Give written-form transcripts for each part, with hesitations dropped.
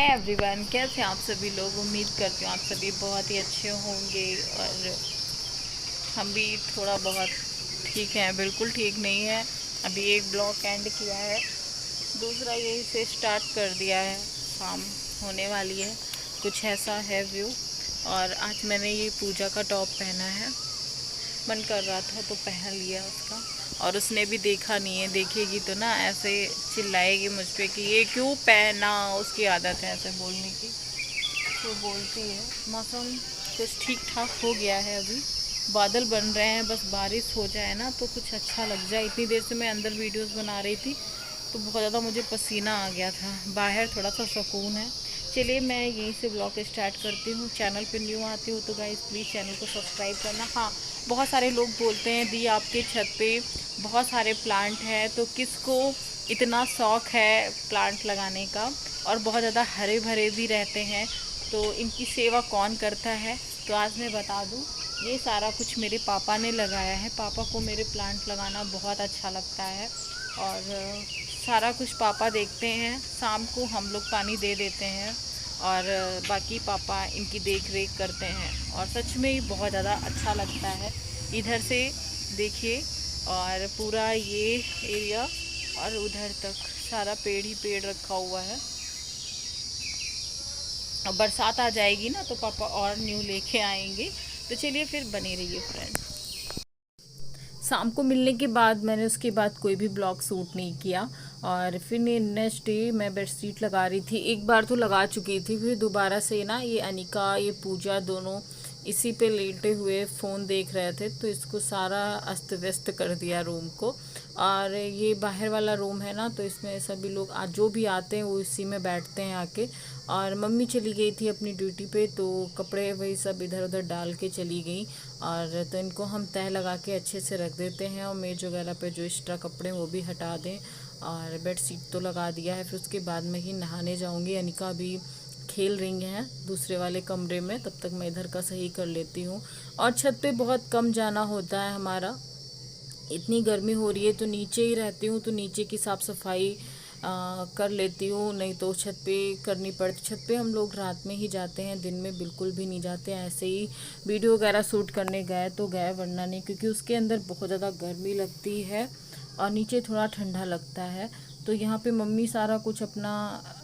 है एवरीवन, कैसे हैं आप सभी लोग। उम्मीद करती हूँ आप सभी बहुत ही अच्छे होंगे और हम भी थोड़ा बहुत ठीक हैं। बिल्कुल ठीक नहीं है। अभी एक ब्लॉग एंड किया है, दूसरा यही से स्टार्ट कर दिया है। शाम होने वाली है, कुछ ऐसा है व्यू। और आज मैंने ये पूजा का टॉप पहना है, मन कर रहा था तो पहन लिया उसका। और उसने भी देखा नहीं है, देखेगी तो ना ऐसे चिल्लाएगी मुझ पे कि ये क्यों पहना। उसकी आदत है ऐसे बोलने की, तो बोलती है। मौसम कुछ ठीक ठाक हो गया है, अभी बादल बन रहे हैं, बस बारिश हो जाए ना तो कुछ अच्छा लग जाए। इतनी देर से मैं अंदर वीडियोस बना रही थी तो बहुत ज़्यादा मुझे पसीना आ गया था। बाहर थोड़ा सा सुकून है। चलिए मैं यहीं से ब्लॉग स्टार्ट करती हूँ। चैनल पे न्यू आती हूँ तो गाइस प्लीज़ चैनल को सब्सक्राइब करना। हाँ, बहुत सारे लोग बोलते हैं दी आपके छत पे बहुत सारे प्लांट हैं, तो किसको इतना शौक़ है प्लांट लगाने का, और बहुत ज़्यादा हरे भरे भी रहते हैं, तो इनकी सेवा कौन करता है। तो आज मैं बता दूँ, ये सारा कुछ मेरे पापा ने लगाया है। पापा को मेरे प्लांट लगाना बहुत अच्छा लगता है और सारा कुछ पापा देखते हैं। शाम को हम लोग पानी दे देते हैं और बाकी पापा इनकी देख रेख करते हैं, और सच में ही बहुत ज़्यादा अच्छा लगता है। इधर से देखिए और पूरा ये एरिया और उधर तक सारा पेड़ ही पेड़ रखा हुआ है। अब बरसात आ जाएगी ना तो पापा और न्यू लेके आएंगे। तो चलिए फिर बने रहिए फ्रेंड। शाम को मिलने के बाद मैंने उसके बाद कोई भी ब्लॉग शूट नहीं किया। और फिर नेक्स्ट डे मैं बेडशीट लगा रही थी। एक बार तो लगा चुकी थी, फिर दोबारा से ना ये अनिका ये पूजा दोनों इसी पे लेटे हुए फ़ोन देख रहे थे, तो इसको सारा अस्त व्यस्त कर दिया रूम को। और ये बाहर वाला रूम है ना, तो इसमें सभी लोग जो भी आते हैं वो इसी में बैठते हैं आके। और मम्मी चली गई थी अपनी ड्यूटी पे, तो कपड़े वही सब इधर उधर डाल के चली गई। और तो इनको हम तह लगा के अच्छे से रख देते हैं, और मेज वगैरह पे जो एक्स्ट्रा कपड़े हैं वो भी हटा दें। और बेड शीट तो लगा दिया है। फिर उसके बाद मैं ही नहाने जाऊंगी। अनिका भी खेल रही हैं दूसरे वाले कमरे में, तब तक मैं इधर का सही कर लेती हूँ। और छत पे बहुत कम जाना होता है हमारा, इतनी गर्मी हो रही है तो नीचे ही रहती हूँ, तो नीचे की साफ़ सफाई कर लेती हूँ, नहीं तो छत पे करनी पड़ती। छत पे हम लोग रात में ही जाते हैं, दिन में बिल्कुल भी नहीं जाते हैं। ऐसे ही वीडियो वगैरह शूट करने गए तो गए, वरना नहीं, क्योंकि उसके अंदर बहुत ज़्यादा गर्मी लगती है और नीचे थोड़ा ठंडा लगता है। तो यहाँ पे मम्मी सारा कुछ अपना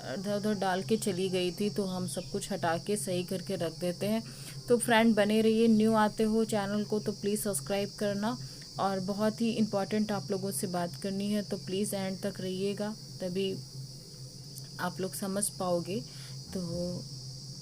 इधर उधर डाल के चली गई थी, तो हम सब कुछ हटा के सही करके रख देते हैं। तो फ्रेंड बने रहिए, न्यू आते हो चैनल को तो प्लीज़ सब्सक्राइब करना। और बहुत ही इम्पॉर्टेंट आप लोगों से बात करनी है, तो प्लीज़ एंड तक रहिएगा, तभी आप लोग समझ पाओगे। तो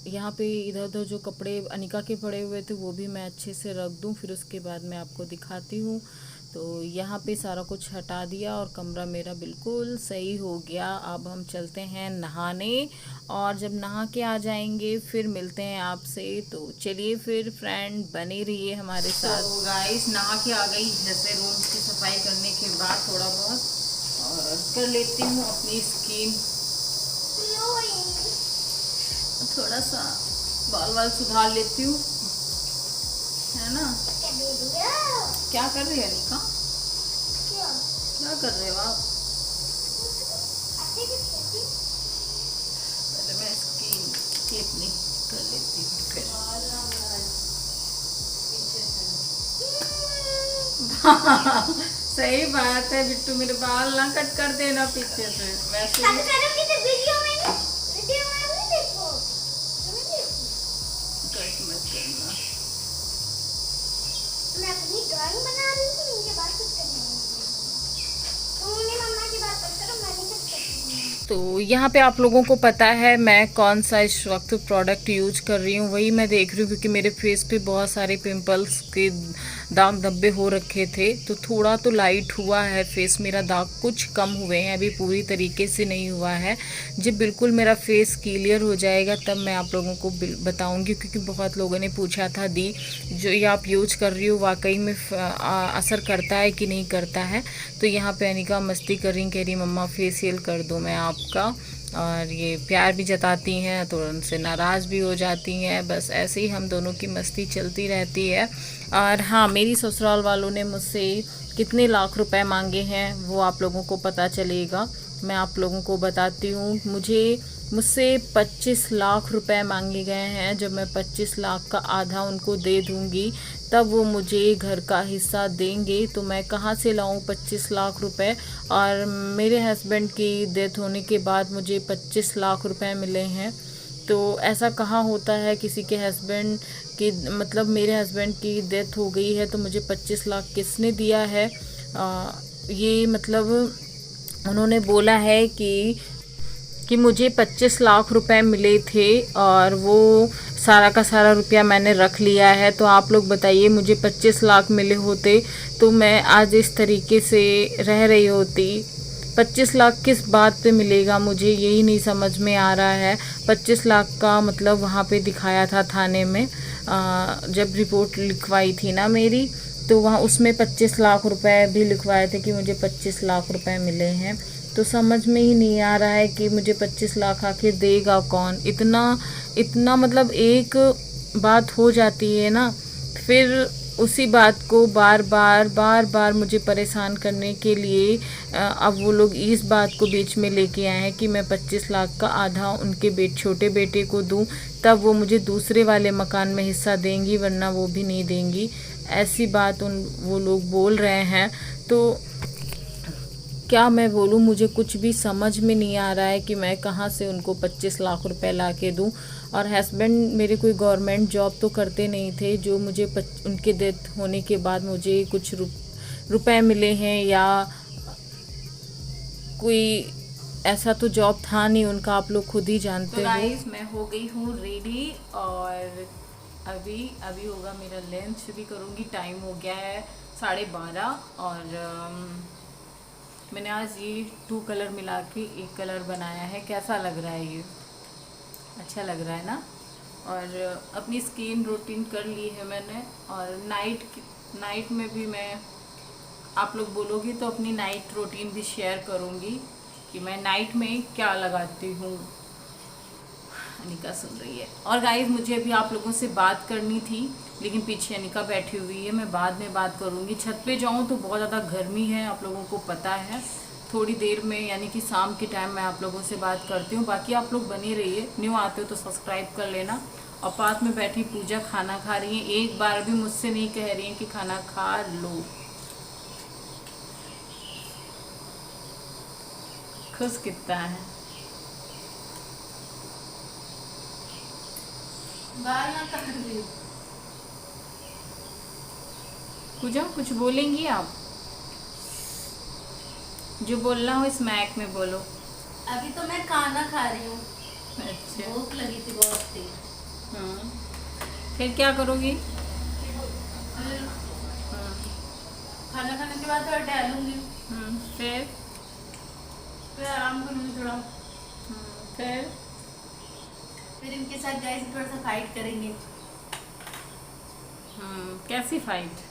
यहाँ पे इधर उधर जो कपड़े अनिका के पड़े हुए थे वो भी मैं अच्छे से रख दूँ, फिर उसके बाद मैं आपको दिखाती हूँ। तो यहाँ पे सारा कुछ हटा दिया और कमरा मेरा बिल्कुल सही हो गया। अब हम चलते हैं नहाने, और जब नहा के आ जाएंगे फिर मिलते हैं आपसे। तो चलिए फिर फ्रेंड बने रहिए हमारे साथ। तो गाइस नहा के आ गई, जैसे रूम की सफाई करने के बाद थोड़ा बहुत और कर लेती हूँ अपनी स्किन, थोड़ा सा बाल वाल सुधार लेती हूँ, है ना। क्या कर रही है अनिका, क्या कर रहे हो आप। पहले मैं स्किन क्लिप कर लेती हूँ फिर। सही बात है बिट्टू, मेरे बाल ना कट कर देना पीछे से। वैसे कट मत करना। मैं अपनी ड्राइंग बना रही हूँ, उनके बाद कुछ करना है। मम्मा की बात करो, मैं नहीं कर सकती। तो यहाँ पे आप लोगों को पता है मैं कौन सा इस वक्त प्रोडक्ट यूज कर रही हूँ, वही मैं देख रही हूँ, क्योंकि मेरे फेस पे बहुत सारे पिंपल्स के दाग धब्बे हो रखे थे। तो थोड़ा तो लाइट हुआ है फेस मेरा, दाग कुछ कम हुए हैं, अभी पूरी तरीके से नहीं हुआ है। जब बिल्कुल मेरा फेस क्लियर हो जाएगा तब मैं आप लोगों को बताऊंगी, क्योंकि बहुत लोगों ने पूछा था दी जो ये आप यूज कर रही हो वाकई में असर करता है कि नहीं करता है। तो यहाँ पे अनिका मस्ती कर रही, कह रही मम्मा फेशियल कर दूँ मैं आपका, और ये प्यार भी जताती हैं तो उनसे नाराज़ भी हो जाती हैं। बस ऐसे ही हम दोनों की मस्ती चलती रहती है। और हाँ, मेरी ससुराल वालों ने मुझसे कितने लाख रुपए मांगे हैं वो आप लोगों को पता चलेगा, मैं आप लोगों को बताती हूँ। मुझे मुझसे 25 लाख रुपए मांगे गए हैं। जब मैं 25 लाख का आधा उनको दे दूंगी तब वो मुझे घर का हिस्सा देंगे। तो मैं कहाँ से लाऊं 25 लाख रुपए? और मेरे हस्बैंड की डेथ होने के बाद मुझे 25 लाख रुपए मिले हैं। तो ऐसा कहाँ होता है किसी के हस्बैंड की, मतलब मेरे हस्बैंड की डेथ हो गई है तो मुझे 25 लाख किसने दिया है? ये मतलब उन्होंने बोला है कि मुझे 25 लाख रुपए मिले थे और वो सारा का सारा रुपया मैंने रख लिया है। तो आप लोग बताइए, मुझे 25 लाख मिले होते तो मैं आज इस तरीके से रह रही होती। 25 लाख किस बात पे मिलेगा, मुझे यही नहीं समझ में आ रहा है। 25 लाख का मतलब वहाँ पे दिखाया था थाने में, जब रिपोर्ट लिखवाई थी ना मेरी, तो वहाँ उसमें 25 लाख रुपए भी लिखवाए थे कि मुझे 25 लाख रुपए मिले हैं। तो समझ में ही नहीं आ रहा है कि मुझे 25 लाख आखिर देगा कौन? इतना इतना मतलब एक बात हो जाती है ना, फिर उसी बात को बार बार मुझे परेशान करने के लिए अब वो लोग इस बात को बीच में लेके आए हैं कि मैं 25 लाख का आधा उनके छोटे बेटे को दूं, तब वो मुझे दूसरे वाले मकान में हिस्सा देंगी, वरना वो भी नहीं देंगी। ऐसी बात वो लोग बोल रहे हैं। तो क्या मैं बोलूँ, मुझे कुछ भी समझ में नहीं आ रहा है कि मैं कहाँ से उनको 25 लाख रुपए ला के दूँ। और हस्बैंड मेरे कोई गवर्नमेंट जॉब तो करते नहीं थे जो मुझे उनके डेथ होने के बाद मुझे कुछ रुपए मिले हैं, या कोई ऐसा तो जॉब था नहीं उनका, आप लोग खुद ही जानते हो। गाइस, मैं हो गई हूँ रेडी और अभी होगा मेरा लंच भी करूँगी। टाइम हो गया है 12:30 और मैंने आज ये 2 कलर मिला के एक कलर बनाया है। कैसा लग रहा है ये? अच्छा लग रहा है ना? और अपनी स्किन रूटीन कर ली है मैंने। और नाइट में भी मैं, आप लोग बोलोगे तो अपनी नाइट रूटीन भी शेयर करूँगी कि मैं नाइट में क्या लगाती हूँ। अनिका सुन रही है। और गाइस, मुझे अभी आप लोगों से बात करनी थी लेकिन पीछे अनिका बैठी हुई है, मैं बाद में बात करूँगी। छत पे जाऊँ तो बहुत ज़्यादा गर्मी है, आप लोगों को पता है। थोड़ी देर में यानी कि शाम के टाइम मैं आप लोगों से बात करती हूँ। बाकी आप लोग बने रहिए, न्यू आते हो तो सब्सक्राइब कर लेना। और पास में बैठी पूजा खाना खा रही है, एक बार भी मुझसे नहीं कह रही है कि खाना खा लो। खुश कितना है, पूजा कुछ बोलेंगी आप? जो बोलना हो स्मैक में बोलो। अभी तो मैं खाना खा रही हूँ। अच्छा, भूख लगी थी बहुत तेज। फिर क्या करोगी? खाना खाने के बाद थोड़ा टहलूंगी। फिर आराम करूंगी थोड़ा। फिर इनके साथ गाइस थोड़ा सा फाइट करेंगे। कैसी फाइट?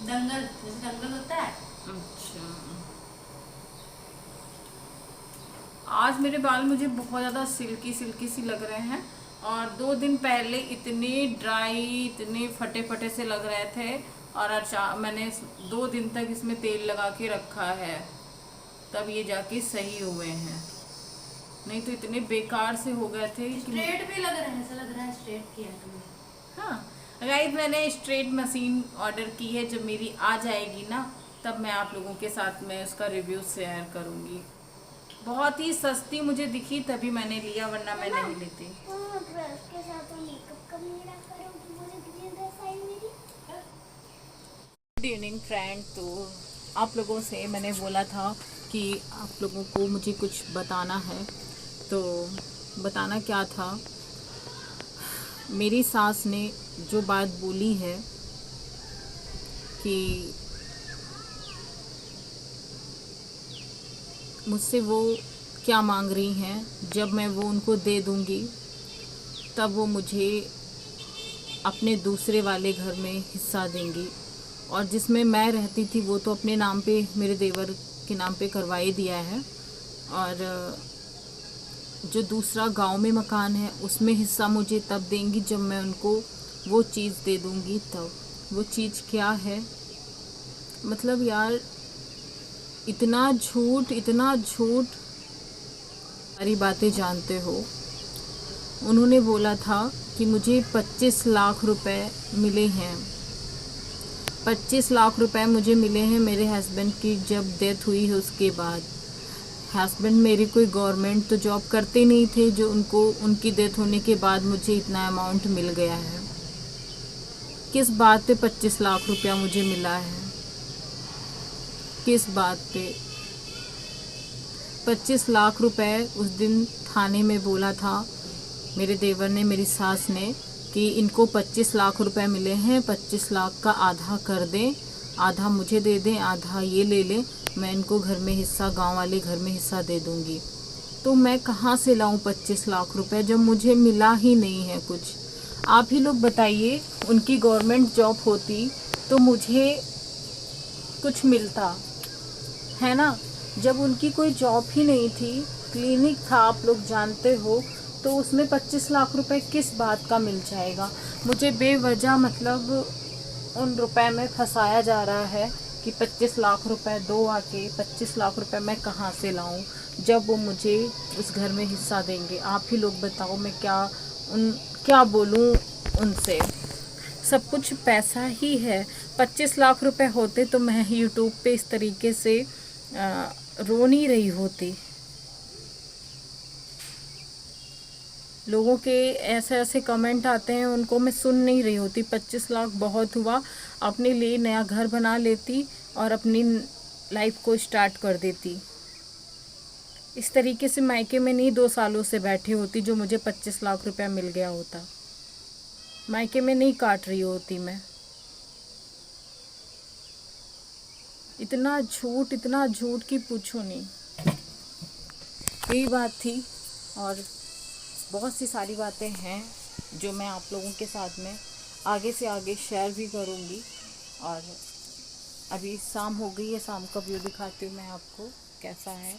दंगल, जैसे दंगल होता है। अच्छा, आज मेरे बाल मुझे बहुत ज़्यादा सिल्की सिल्की सी लग रहे हैं और 2 दिन पहले इतने ड्राई, इतने फटे फटे से लग रहे थे। और मैंने 2 दिन तक इसमें तेल लगा के रखा है, तब ये जाके सही हुए हैं, नहीं तो इतने बेकार से हो गए थे। स्ट्रेट भी लग रहा है, ऐसा लग रहा है स्ट्रेट किया तुमने। हाँ गाइस, मैंने स्ट्रेट मशीन ऑर्डर की है, जब मेरी आ जाएगी ना तब मैं आप लोगों के साथ में उसका रिव्यू शेयर करूँगी। बहुत ही सस्ती मुझे दिखी तभी मैंने लिया, वरना मैं नहीं लेती। Good evening friend. तो आप लोगों से मैंने बोला था कि आप लोगों को मुझे कुछ बताना है, तो बताना क्या था। मेरी सास ने जो बात बोली है कि मुझसे वो क्या मांग रही हैं, जब मैं वो उनको दे दूँगी तब वो मुझे अपने दूसरे वाले घर में हिस्सा देंगी। और जिसमें मैं रहती थी वो तो अपने नाम पे, मेरे देवर के नाम पे करवा ही दिया है। और जो दूसरा गांव में मकान है उसमें हिस्सा मुझे तब देंगी जब मैं उनको वो चीज़ दे दूँगी। तब वो चीज़ क्या है? मतलब यार, इतना झूठ, इतना झूठ। सारी बातें जानते हो। उन्होंने बोला था कि मुझे 25 लाख रुपए मिले हैं। 25 लाख रुपए मुझे मिले हैं मेरे हस्बैंड की जब डेथ हुई है उसके बाद। हस्बैंड मेरे कोई गवर्नमेंट तो जॉब करते नहीं थे, जो उनकी डेथ होने के बाद मुझे इतना अमाउंट मिल गया है। किस बात पे 25 लाख रुपया मुझे मिला है? किस बात पे? 25 लाख रुपए उस दिन थाने में बोला था मेरे देवर ने, मेरी सास ने, कि इनको 25 लाख रुपए मिले हैं, 25 लाख का आधा कर दें, आधा मुझे दे दें, आधा ये ले लें, मैं इनको घर में हिस्सा, गांव वाले घर में हिस्सा दे दूंगी। तो मैं कहाँ से लाऊं 25 लाख रुपए जब मुझे मिला ही नहीं है कुछ? आप ही लोग बताइए, उनकी गवर्नमेंट जॉब होती तो मुझे कुछ मिलता है ना। जब उनकी कोई जॉब ही नहीं थी, क्लिनिक था, आप लोग जानते हो, तो उसमें 25 लाख रुपए किस बात का मिल जाएगा? मुझे बेवजह मतलब उन रुपए में फंसाया जा रहा है कि 25 लाख रुपए दो, आके 25 लाख रुपए मैं कहाँ से लाऊं जब वो मुझे उस घर में हिस्सा देंगे? आप ही लोग बताओ, मैं क्या बोलूं उनसे? सब कुछ पैसा ही है। 25 लाख रुपए होते तो मैं यूट्यूब पे इस तरीके से रो नहीं रही होती। लोगों के ऐसे ऐसे कमेंट आते हैं, उनको मैं सुन नहीं रही होती। 25 लाख बहुत हुआ, अपने लिए नया घर बना लेती और अपनी लाइफ को स्टार्ट कर देती। इस तरीके से मायके में नहीं 2 सालों से बैठी होती जो मुझे 25 लाख रुपया मिल गया होता। मायके में नहीं काट रही होती मैं। इतना झूठ कि पूछो नहीं। यही बात थी, और बहुत सी सारी बातें हैं जो मैं आप लोगों के साथ में आगे से आगे शेयर भी करूँगी। और अभी शाम हो गई है, शाम का व्यू दिखाती हूँ मैं आपको कैसा है।